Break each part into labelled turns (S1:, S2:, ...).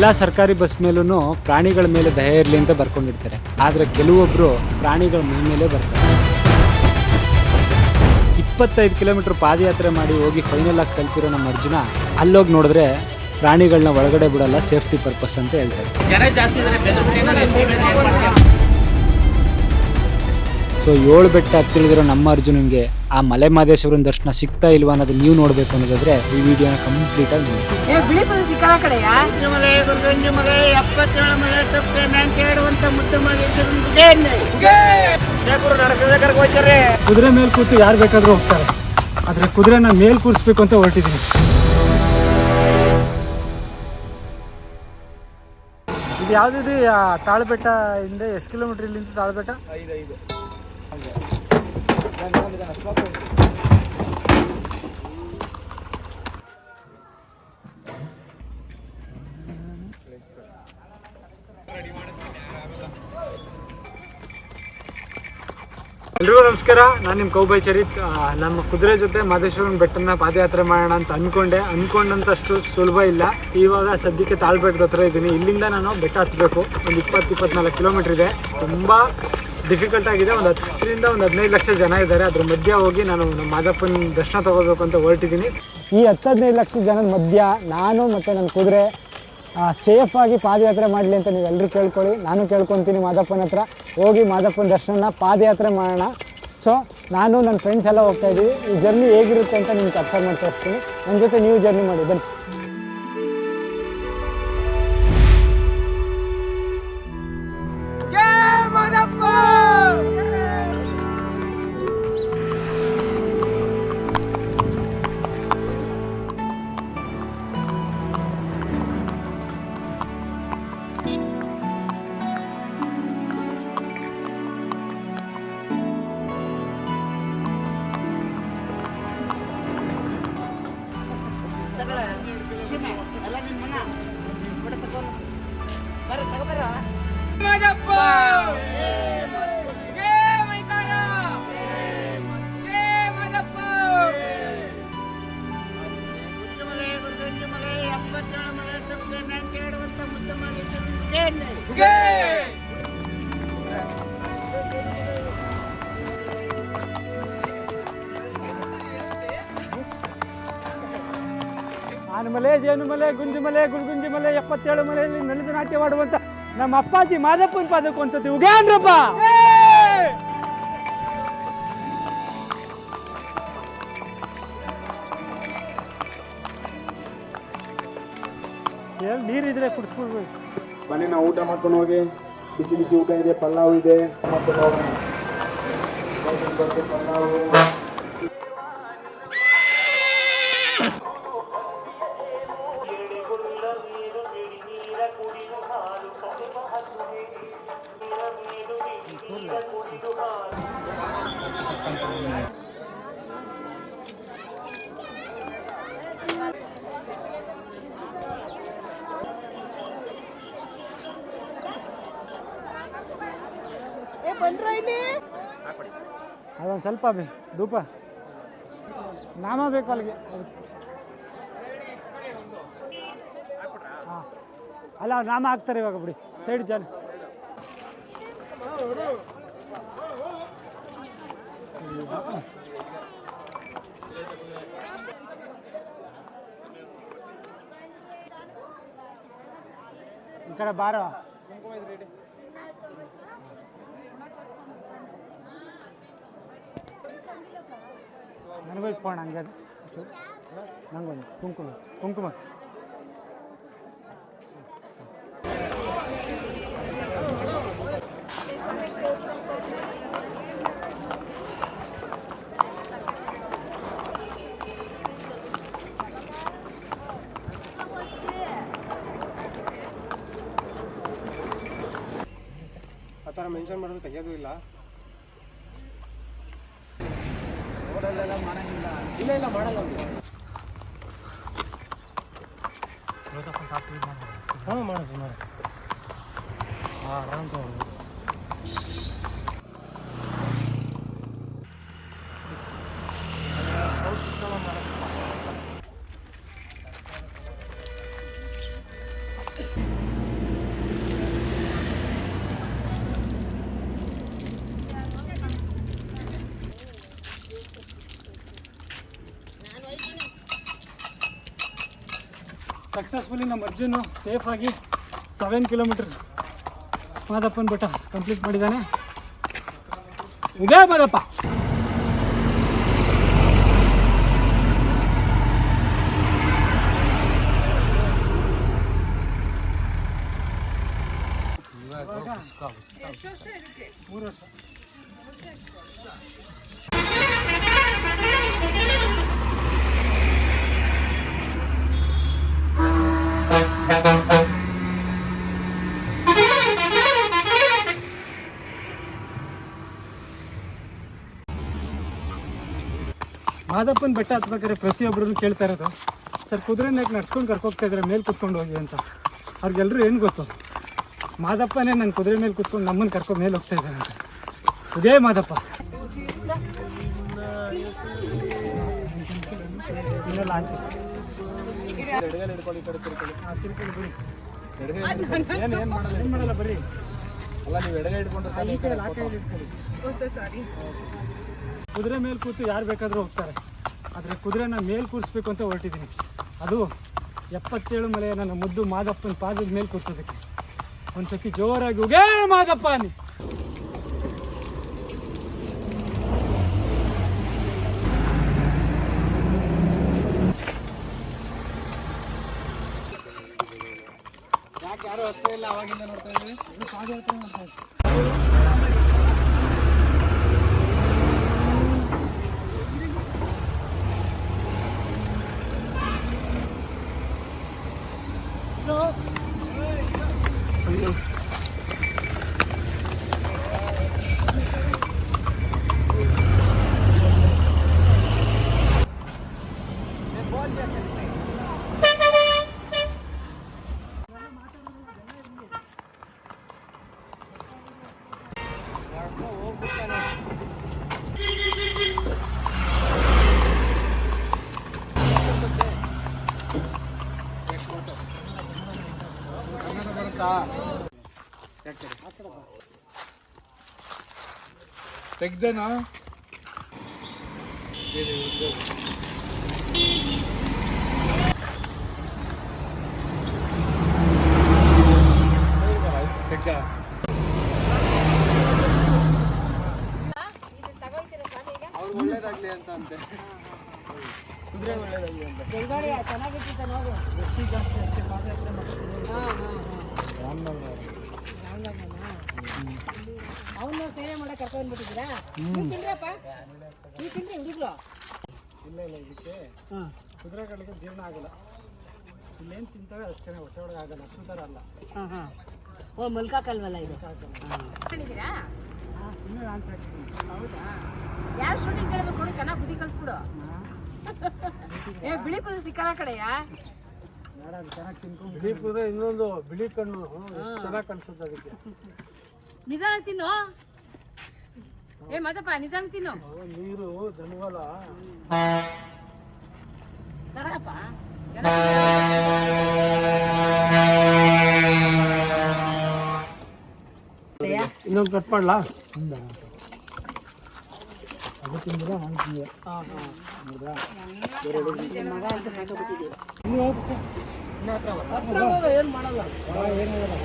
S1: ಎಲ್ಲ ಸರ್ಕಾರಿ ಬಸ್ ಮೇಲೂ ಪ್ರಾಣಿಗಳ ಮೇಲೆ ದಯೆ ಇರಲಿ ಅಂತ ಬರ್ಕೊಂಡಿರ್ತಾರೆ. ಆದರೆ ಕೆಲವೊಬ್ಬರು ಪ್ರಾಣಿಗಳ ಮೇಲೆ ಬರ್ತಾರೆ. 25 ಕಿಲೋಮೀಟರ್ ಪಾದಯಾತ್ರೆ ಮಾಡಿ ಹೋಗಿ ಫೈನಲ್ ಆಗಿ ತಲುಪಿರೋ ನಮ್ಮ ಅರ್ಜುನ ಅಲ್ಲೋಗಿ ನೋಡಿದ್ರೆ ಪ್ರಾಣಿಗಳನ್ನ ಒಳಗಡೆ ಬಿಡಲ್ಲ, ಸೇಫ್ಟಿ ಪರ್ಪಸ್ ಅಂತ ಹೇಳ್ತಾರೆ. ಸೊ 7 ಬೆಟ್ಟ ಹತ್ತಿಳಿದಿರೋ ನಮ್ಮ ಅರ್ಜುನಂಗೆ ಆ ಮಲೆ ಮಹದೇಶ್ವರನ ದರ್ಶನ ಸಿಗ್ತಾ ಇಲ್ವಾ ಅನ್ನೋದು ನೀವು ನೋಡಬೇಕು ಅನ್ನೋದಾದ್ರೆ ಈ ವಿಡಿಯೋನ ಕಂಪ್ಲೀಟ್ ಆಗಿ ನೋಡಿ. ಕುದುರೆ ಮೇಲೆ ಕೂತು ಯಾರು ಬೇಕಾದ್ರೂ ಹೋಗ್ತಾರೆ, ಆದ್ರೆ ಕುದುರೆನ ಮೇಲ್ ಕೂರಿಸ್ಬೇಕು ಅಂತ ಹೊರಟಿದ್ದೀನಿ. ಇದು ಯಾವ್ದಿದೆ? ತಾಳ್ಬೆಟ್ಟ ಇಂದ ಎಷ್ಟು ಕಿಲೋಮೀಟರ್ ಇಲ್ಲಿಂದ ತಾಳ್ಬೆಟ್ಟ? 5 ಎಲ್ರಿಗೂ ನಮಸ್ಕಾರ. ನಾನು ನಿಮ್ಮ ಕೌಬಾಯ್ ಚರಿತ್. ನಮ್ಮ ಕುದುರೆ ಜೊತೆ ಮಹದೇಶ್ವರನ ಬೆಟ್ಟನ ಪಾದಯಾತ್ರೆ ಮಾಡೋಣ ಅಂತ ಅನ್ಕೊಂಡಂತಷ್ಟು ಸುಲಭ ಇಲ್ಲ. ಇವಾಗ ಸದ್ಯಕ್ಕೆ ತಾಳ್ಬೆಟ್ಟದ ಹತ್ರ ಇದ್ದೀನಿ. ಇಲ್ಲಿಂದ ನಾನು ಬೆಟ್ಟ ಹತ್ತಬೇಕು. ಒಂದು 20-24 ಕಿಲೋಮೀಟರ್ ಇದೆ. ತುಂಬ ಡಿಫಿಕಲ್ಟ್ ಆಗಿದೆ. ಒಂದು 10ರಿಂದ 15 ಲಕ್ಷ ಜನ ಇದ್ದಾರೆ. ಅದ್ರ ಮಧ್ಯೆ ಹೋಗಿ ನಾನು ನಮ್ಮ ಮಾದಪ್ಪನ ದರ್ಶನ ತಗೋಬೇಕು ಅಂತ ಹೊರಟಿದ್ದೀನಿ. ಈ 10-15 ಲಕ್ಷ ಜನದ ಮಧ್ಯ ನಾನು ಮತ್ತು ನನ್ನ ಕುದುರೆ ಸೇಫಾಗಿ ಪಾದಯಾತ್ರೆ ಮಾಡಲಿ ಅಂತ ನೀವೆಲ್ಲರೂ ಕೇಳ್ಕೊಳ್ಳಿ. ನಾನು ಕೇಳ್ಕೊತೀನಿ ಮಾದಪ್ಪನ ಹತ್ರ. ಹೋಗಿ ಮಾದಪ್ಪನ ದರ್ಶನ ಪಾದಯಾತ್ರೆ ಮಾಡೋಣ. ಸೊ ನಾನು ನನ್ನ ಫ್ರೆಂಡ್ಸ್ ಎಲ್ಲ ಹೋಗ್ತಾ ಇದ್ದೀವಿ. ಈ ಜರ್ನಿ ಹೇಗಿರುತ್ತೆ ಅಂತ ನಿಮ್ಗೆ ಅಬ್ಸರ್ವ್ ಮಾಡ್ತಾ ಇರ್ತೀನಿ. ನನ್ನ ಜೊತೆ ನೀವು ಜರ್ನಿ ಮಾಡಿ ಬನ್ನಿ. ಆನಮಲೆ, ಜೇನುಮಲೆ, ಗುಂಜುಮಲೆ, ಗುಲ್ಗುಂಜಿಮಲೆ, 77 ಮಲೆಯಲ್ಲಿ ನೆಲದ ನಾಟ್ಯವಾಡುವಂತ ನಮ್ಮ ಅಪ್ಪಾಜಿ ಮಾದಪ್ಪನ ಪಾದಕ್ಕೆ ಒಂದ್ಸತಿ ಉಗೇನ್ರಪ್ಪ. ನೀರಿದ್ರೆ ಕುಡಿಸ್ಬಿಡ್ಬೇಕು.
S2: ಬನ್ನಿ ನಾವು ಊಟ ಮಾಡ್ಕೊಂಡು ಹೋಗಿ. ಬಿಸಿ ಬಿಸಿ ಊಟ ಇದೆ, ಪಲಾವ್ ಇದೆ.
S1: ಅದೊಂದು ಸ್ವಲ್ಪ ಧೂಪ ನಾಮ ಬೇಕು ಅಲ್ಲಿಗೆ. ಹಾಂ ಅಲ್ಲ, ನಾಮ ಹಾಕ್ತಾರೆ ಇವಾಗ. ಬಿಡಿ ಸೈಡ್ ಜನ. ಈ ಕಡೆ ಬಾರೋ. ನನಗೂ ಇಟ್ಕೋಣ ಹಂಗೆ. ನಂಗೊಂದು ಕುಂಕುಮ.
S2: ಆ ಥರ ಮೆನ್ಷನ್ ಮಾಡೋದು ತೆಗೆಯೋದು ಇಲ್ಲ. ಇಲ್ಲ ಮಾಡಲ್ಲ. ಹಾಂ ಮಾಡೋದು ಆರಾಮ್ ತಗೊಂಡು
S1: ಸಕ್ಸಸ್ಫುಲಿ ನಮ್ಮ ಅರ್ಜುನು ಸೇಫಾಗಿ 7 ಕಿಲೋಮೀಟರ್ ಮಾದಪ್ಪನ ಬೆಟ್ಟ ಕಂಪ್ಲೀಟ್ ಮಾಡಿದ್ದಾನೆ. ಇದೇ ಮಾದಪ್ಪ. ಮೂರು ವರ್ಷ. ಮಾದಪ್ಪನ ಬೆಟ್ಟ ಹತ್ಬೇಕಾದ್ರೆ ಪ್ರತಿಯೊಬ್ಬರನ್ನು ಕೇಳ್ತಾ ಇರೋದು, ಸರ್ ಕುದುರೆನ ಯಾಕೆ ನಡ್ಸ್ಕೊಂಡು ಕರ್ಕೋಗ್ತಾ ಇದ್ದಾರೆ ಮೇಲೆ ಕುತ್ಕೊಂಡು ಹೋಗಿ ಅಂತ. ಅವ್ರಿಗೆಲ್ಲರೂ ಏನು ಗೊತ್ತು, ಮಾದಪ್ಪನೇ ನನ್ನ ಕುದುರೆ ಮೇಲೆ ಕುತ್ಕೊಂಡು ನಮ್ಮನ್ನು ಕರ್ಕೊಂಡು ಮೇಲೆ ಹೋಗ್ತಾ ಇದ್ದಾರೆ ಅಂತ. ಇದೇ ಮಾದಪ್ಪ. ಇನ್ನೆಲ್ಲ ಆಯ್ತು. ಏನು ಮಾಡಲ್ಲ ಬರ್ರಿ.
S2: ಅಲ್ಲ ನೀವು ಎಡಗೈ ಹಿಡ್ಕೊಂಡ್ರೆ
S1: ಈ ಕಡೆ ಆ ಕೈಯಲ್ಲಿ ಇಟ್ಕೊಳ್ಳಿ. ಕುದುರೆ ಮೇಲೆ ಕೂತು ಯಾರು ಬೇಕಾದರೂ ಹೋಗ್ತಾರೆ, ಆದರೆ ಕುದುರೆನ ಮೇಲೆ ಕೂರಿಸ್ಬೇಕು ಅಂತ ಹೊರಟಿದ್ದೀನಿ. ಅದು 77 ಮಲೆಯ ನನ್ನ ಮುದ್ದು ಮಾದಪ್ಪನ ಪಾದದ ಮೇಲೆ ಕೂರಿಸೋದಕ್ಕೆ. ಒಂದ್ಸತಿ ಜೋರಾಗಿ ಉಗೇ ಮಾದಪ್ಪ ಅನ್ನಿ.
S2: ಯಾಕೆ ಯಾರು ಹತ್ತೇ ಇಲ್ಲ? ಅವಾಗಿಂದ ನೋಡ್ತಾ ಇದ್ದೀವಿ.
S1: ಪಾದಯಾತ್ರೆ ಮಾಡ್ತಾ ಇದ್ದೀನಿ.
S2: ತೆಗ್ದೇನಾ? ಅವ್ರು ಒಳ್ಳೇದಾಗ್ಲಿ ಅಂತ ಅಂತೆ. ಕುದುರೆ ಒಳ್ಳೇದಾಗ್ಲಿ ಅಂತ.
S1: ಎಷ್ಟು ಜಾಸ್ತಿ ಅಷ್ಟೇ ಪಾದಯಾತ್ರೆ ಮಾಡ್ತಿದ್ದೀನಿ.
S3: ಅವನ್ನ ಸೇವೆ ಮಾಡಕ್ಕೆ ಕರ್ಕೊಂಡು ಬಂದ್ಬಿಟ್ಟಿದ್ದೀರಾ? ನೀವು ತಿಂದ್ರಪ್ಪ? ನೀವು ತಿಂದ್ರಿ ಹುಡುಗರು?
S1: ಇಲ್ಲ ಇದಕ್ಕೆ ಕುದುರೆಗಳಿಗೆ ಜೀರ್ಣ ಆಗಲ್ಲ. ಇಲ್ಲೇನು ತಿಂತವೆ ಅಷ್ಟೇ, ಹೊಟ್ಟೆ ಒಳಗೆ ಆಗಲ್ಲ. ಅಷ್ಟು ಥರ ಅಲ್ಲ.
S3: ಓ ಮಲ್ಕಾಕಲ್ವಲ್ಲ ಇದು. ಮಾಡಿದ್ದೀರಾ?
S1: ಸುಮ್ಮನೆ ನಾನು ಸಾಕಿದ್ದೀನಿ.
S3: ಹೌದಾ? ಯಾರು ಶೂಟಿಂಗ್ ಕೇಳಿದ್ರು ಕೊಡು, ಚೆನ್ನಾಗಿ ಬುದ್ಧಿ ಕಲಿಸ್ಬಿಡು. ಬಿಳಿ ಕುದುರೆ ಸಿಕ್ಕಲ್ಲ ಕಡೆಯಾ?
S1: ಬೇಡ, ಅದು ಚೆನ್ನಾಗಿ ತಿನ್ಕೊಂಡು. ಬಿಳಿ ಕುದುರೆ ಇನ್ನೊಂದು ಬಿಳಿ ಕಣ್ಣು ಚೆನ್ನಾಗಿ ಕಾಣಿಸುತ್ತೆ ಅದಕ್ಕೆ.
S3: ನಿಧಾನ ತಿನ್ನು. ಮದಪ್ಪ ನಿಧಾನ ತಿನ್ನು.
S1: ನೀರು ದನವಲ್ಲ.
S3: ತರಪ್ಪ
S1: ಇನ್ನೊಂದು ಕಟ್ ಮಾಡಲಾ? ಅದು ತಿಂದಿಲ್ಲ, ನಾನು ತಿಂದೆ. ಏನು ಮಾಡಲ್ಲ, ಏನಾಗಲ್ಲ.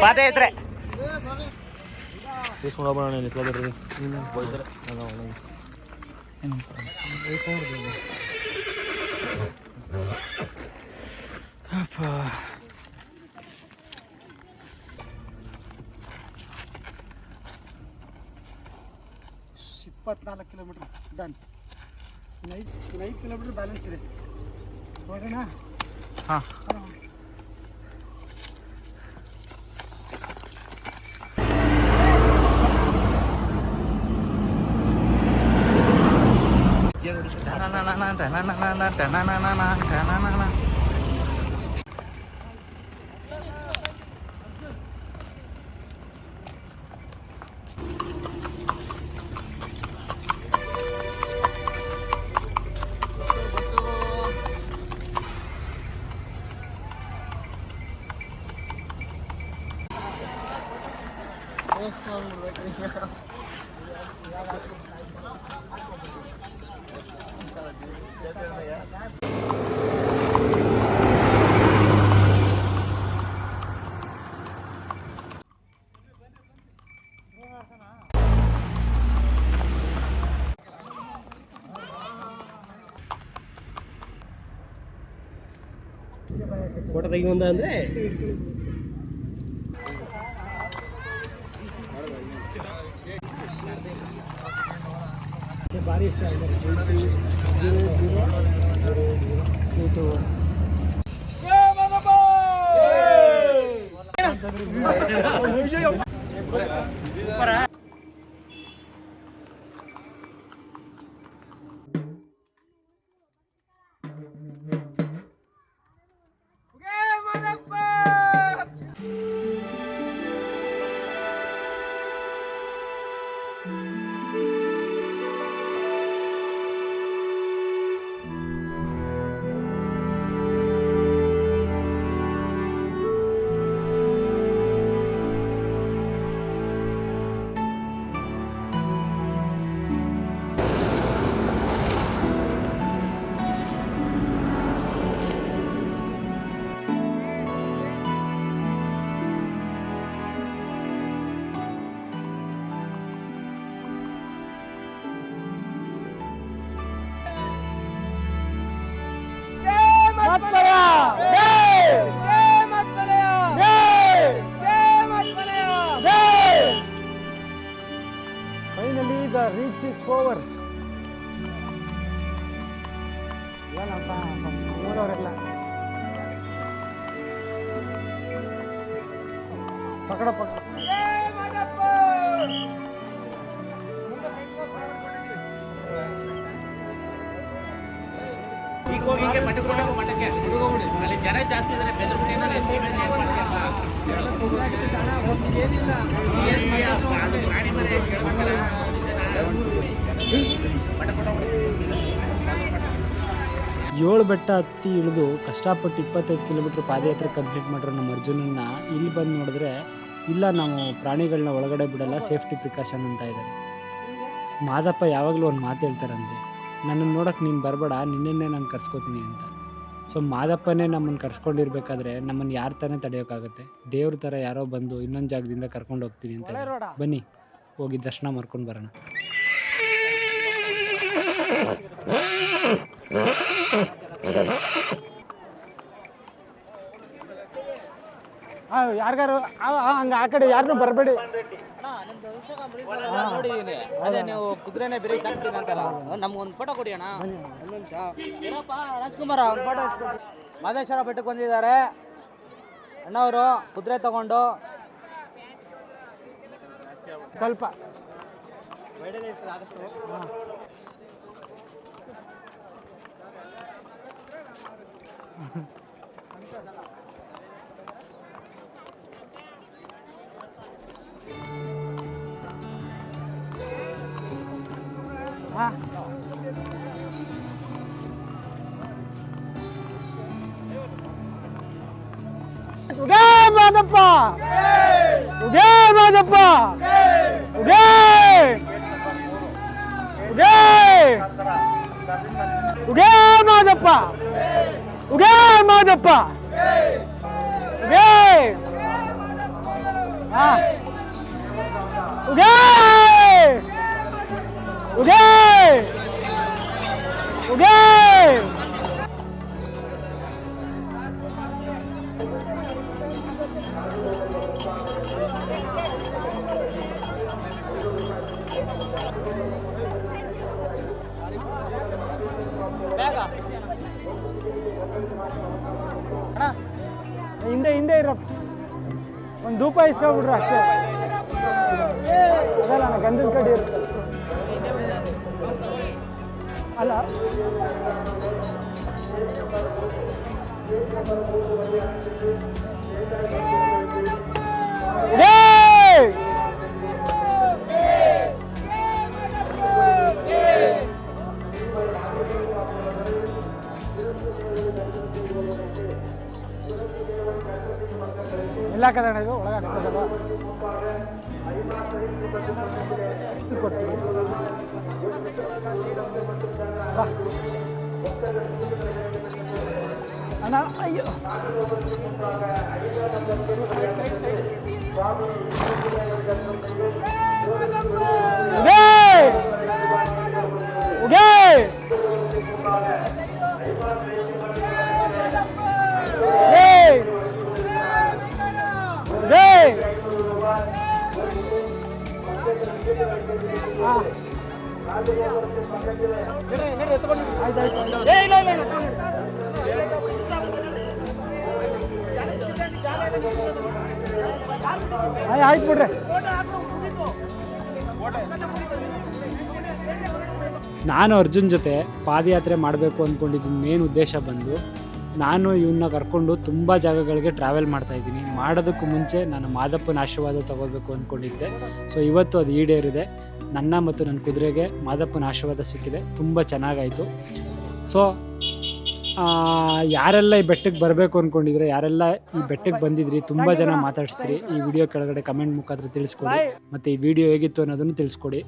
S4: ಪಾದಯಾತ್ರೆ
S2: తీసుకుని నిద్రపోతారు
S1: ಅಪ್ಪ 24 ಕಿಲೋಮೀಟ್ರ್ ಡನ್. ಇನ್ನು 5 ಕಿಲೋಮೀಟ್ರ್ ಬ್ಯಾಲೆನ್ಸ್ ಇದೆ. ಹೋಗೋಣ. ಹಾಂ
S4: ಫೋಟೋ ತೆಗಿಯುವಂತ ಅಂದ್ರೆ ಭಾರಿ ಇಷ್ಟ
S1: Finally, the reach is over. ಏನಪ್ಪ ಊರವರೆಲ್ಲ ಪಕಡ
S4: ಈಗ ಹೋಗಿ ಹಿಂಗೆ ಮಠಕ್ಕೆ ಹುಡುಗೋಗ್ಬಿಡಿ. ಅಲ್ಲಿ ಜನ ಜಾಸ್ತಿ ಇದ್ದಾರೆ, ಬೆದರ್ಬಿಟ್ಟು
S1: ಏಳು ಬೆಟ್ಟ ಹತ್ತಿ ಇಳಿದು ಕಷ್ಟಪಟ್ಟು 25 ಕಿಲೋಮೀಟ್ರ್ ಪಾದಯಾತ್ರೆ ಕಂಪ್ಲೀಟ್ ಮಾಡಿರೋ ನಮ್ಮ ಅರ್ಜುನನ್ನ ಇಲ್ಲಿ ಬಂದು ನೋಡಿದ್ರೆ ಇಲ್ಲ ನಾವು ಪ್ರಾಣಿಗಳನ್ನ ಒಳಗಡೆ ಬಿಡಲ್ಲ, ಸೇಫ್ಟಿ ಪ್ರಿಕಾಷನ್ ಅಂತ ಇದ್ದಾರೆ. ಮಾದಪ್ಪ ಯಾವಾಗಲೂ ಒಂದು ಮಾತು ಹೇಳ್ತಾರಂತೆ, ನನ್ನನ್ನು ನೋಡೋಕೆ ನೀನು ಬರಬೇಡ, ನಿನ್ನೇ ನಾನು ಕರ್ಸ್ಕೊತೀನಿ ಅಂತ. ಸೊ ಮಾದಪ್ಪನೇ ನಮ್ಮನ್ನು ಕರ್ಸ್ಕೊಂಡಿರ್ಬೇಕಾದ್ರೆ ನಮ್ಮನ್ನು ಯಾರು ತಾನೇ ತಡೆಯೋಕ್ಕಾಗುತ್ತೆ? ದೇವ್ರ ಥರ ಯಾರೋ ಬಂದು ಇನ್ನೊಂದು ಜಾಗದಿಂದ ಕರ್ಕೊಂಡು ಹೋಗ್ತೀನಿ ಅಂತ. ಬನ್ನಿ ಹೋಗಿ ದರ್ಶನ ಮಾಡ್ಕೊಂಡು ಬರೋಣ. ಯಾರಿಗಾರು ಹಂಗೆ ಆ ಕಡೆ ಯಾರನ್ನೂ ಬರಬೇಡಿ.
S4: ಅದೇ ನೀವು ಕುದುರೆನೇ ಬೇರೆ ಸಾಕ್ತೀನಿ ಅಂತಲ್ಲ, ನಮ್ಗೊಂದು ಫೋಟೋ ಕೊಡಿ ಅಣ್ಣ. ಒಂದು ನಿಮಿಷ ಏನಪ್ಪ ರಾಜ್ಕುಮಾರ, ಒಂದು ಫೋಟೋ ಮಾದೇಶ್ವರ ಬೆಟ್ಟಕ್ಕೆ ಬಂದಿದ್ದಾರೆ ಅಣ್ಣವರು, ಕುದುರೆ ತಗೊಂಡು
S1: ಸ್ವಲ್ಪ ಉಗೇ ಮಾದಪ್ಪ, ಉಗೇ ಮಾದಪ್ಪ, ಉಗೇ ಉಗೇ ಉಗೇ ಮಾದಪ್ಪ, ಉಗೇ ಮಾದಪ್ಪ, ಉಗೇ ಉಗೇ ಉಗೇ ಹಿಂದೆ ಹಿಂದೆ ಇರಪ್ಪ, ಒಂದು ಧೂಪ ಇಸ್ಕೊಬಿಡ್ರಿ ಅಷ್ಟೇ. ಅದಲ್ಲ ನನ್ನ ಗಂಧದ ಕಡೆ ಇರುತ್ತೆ ಅಲ್ಲ. ಎಲ್ಲ ಕದಣ ಇದು ಒಳಗಾಗ್ತದಲ್ಲ ಕೊಡ್ತೀವಿ. ಅಣ್ಣ ಅಯ್ಯೋ ಆಯ್ತು ಬಿಡ್ರಿ. ನಾನು ಅರ್ಜುನ್ ಜೊತೆ ಪಾದಯಾತ್ರೆ ಮಾಡಬೇಕು ಅಂದ್ಕೊಂಡಿದ್ದು ಮೇನ್ ಉದ್ದೇಶ ಬಂದು, ನಾನು ಇವನ್ನ ಕರ್ಕೊಂಡು ತುಂಬ ಜಾಗಗಳಿಗೆ ಟ್ರಾವೆಲ್ ಮಾಡ್ತಾಯಿದ್ದೀನಿ. ಮಾಡೋದಕ್ಕೂ ಮುಂಚೆ ನಾನು ಮಾದಪ್ಪನ ಆಶೀರ್ವಾದ ತೊಗೋಬೇಕು ಅಂದ್ಕೊಂಡಿದ್ದೆ. ಸೊ ಇವತ್ತು ಅದು ಈಡೇರಿದೆ. ನನ್ನ ಮತ್ತು ನನ್ನ ಕುದುರೆಗೆ ಮಾದಪ್ಪನ ಆಶೀರ್ವಾದ ಸಿಕ್ಕಿದೆ. ತುಂಬ ಚೆನ್ನಾಗಾಯಿತು. ಸೊ ಯಾರೆಲ್ಲ ಈ ಬೆಟ್ಟಕ್ಕೆ ಬರಬೇಕು ಅಂದ್ಕೊಂಡಿದ್ರೆ, ಯಾರೆಲ್ಲ ಈ ಬೆಟ್ಟಕ್ಕೆ ಬಂದಿದ್ರಿ, ತುಂಬ ಜನ ಮಾತಾಡಿಸ್ತೀರಿ. ಈ ವಿಡಿಯೋ ಕೆಳಗಡೆ ಕಮೆಂಟ್ ಮುಖಾಂತರ ತಿಳಿಸ್ಕೊಡಿ. ಮತ್ತು ಈ ವಿಡಿಯೋ ಹೇಗಿತ್ತು ಅನ್ನೋದನ್ನು ತಿಳಿಸ್ಕೊಡಿ.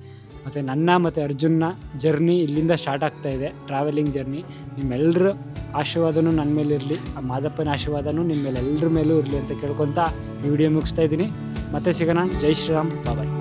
S1: ಮತ್ತು ನನ್ನ ಮತ್ತು ಅರ್ಜುನ್ನ ಜರ್ನಿ ಇಲ್ಲಿಂದ ಸ್ಟಾರ್ಟ್ ಆಗ್ತಾಯಿದೆ, ಟ್ರಾವೆಲಿಂಗ್ ಜರ್ನಿ. ನಿಮ್ಮೆಲ್ಲರ ಆಶೀರ್ವಾದನೂ ನನ್ನ ಮೇಲೆ ಇರಲಿ, ಆ ಮಾದಪ್ಪನ ಆಶೀರ್ವಾದನೂ ನಿಮ್ಮ ಮೇಲೆ ಎಲ್ಲರ ಮೇಲೂ ಇರಲಿ ಅಂತ ಕೇಳ್ಕೊತಾ ಈ ವಿಡಿಯೋ ಮುಗಿಸ್ತಾ ಇದ್ದೀನಿ. ಮತ್ತೆ ಸಿಗೋಣ. ಜೈ ಶ್ರೀರಾಮ್. ಬಾಯ್.